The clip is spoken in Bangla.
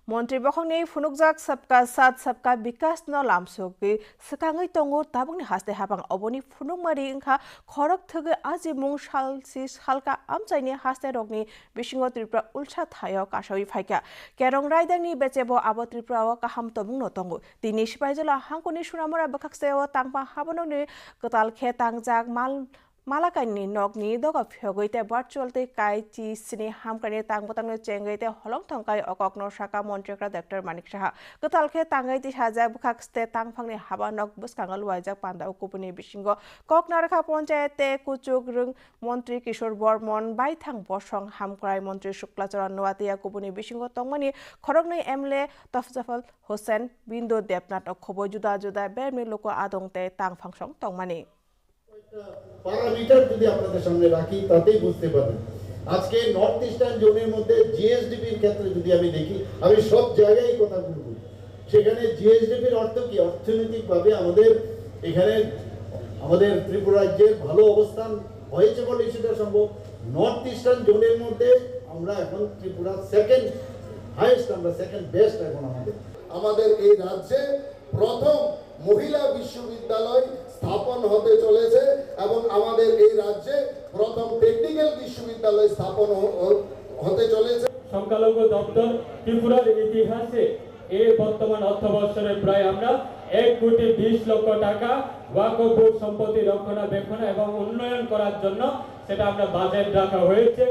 মন্ত্রী বখংনি ফুনুকজাক सबका साथ सबका विकास न लामसुगि सकाङै tongo tabungni haste habang oboni funukmari ingkha khorok thege ajimung salsi salka amchaini haste rokni bisingo tripura ulsa thayo kasawi phaika kerong raidangni becebo abo tripura o kaham tomung no tongo tini sipaijala hangkoni sunamora bakhakseo tangpa habanoni kotal khe tangjak Malakaini nogni doga phyogoite virtual te kai chi sini hamkani tangbotang chengaite holong thongkai okokno saka montrikra Dr. Manik Saha kotalkhe tangaiti haja bukhakste tangphangni haba nok buskangal waijak panda ukupuni bisingo koknarakha panchayate kuchuk rung মন্ত্রী কিশোর বর্মন বাইথাং বসং হামক্রাই মন্ত্রী শুক্লাচরণ নোয়াতিয়া কুপুনি বিসিংহ তংমানি খরগनै এমএলএ তফজাফল হোসেন বিন্দু দেবনাথ খবো जुदा जुदा বেরমি লোক আদংতে তাংফাংসং তংমানি প্যারামিটার যদি আপনাদের সামনে রাখি তাতেই বুঝতে পারবেন আজকে নর্থ ইস্টার্ন জোনের মধ্যে জিএসডিপির ক্ষেত্রে যদি আমি দেখি আমি সব জায়গায় কথা বলবো সেখানে জিএসডিপির অর্থ কি অর্থনৈতিকভাবে আমাদের এখানে আমাদের ত্রিপুরা রাজ্যের ভালো অবস্থান হয়েছে বলে সেটা সম্ভব নর্থ ইস্টার্ন জোনের মধ্যে আমরা এখন ত্রিপুরা সেকেন্ড হাইয়েস্ট আমরা সেকেন্ড বেস্ট এখন আমাদের এই রাজ্যে প্রথম মহিলা বিশ্ববিদ্যালয় স্থাপন হতে চলেছে এবং আমাদের এই রাজ্যে প্রথম টেকনিক্যাল বিশ্ববিদ্যালয় স্থাপন হতে চলেছে সংখ্যালঘু দপ্তর ত্রিপুরার ইতিহাসে এই বর্তমান অর্থবর্ষে প্রায় আমরা 1,20,00,000 টাকা ওয়াকফ সম্পত্তি রক্ষণাবেক্ষণ এবং উন্নয়ন করার জন্য সেটা আমরা বাজেট রাখা হয়েছে।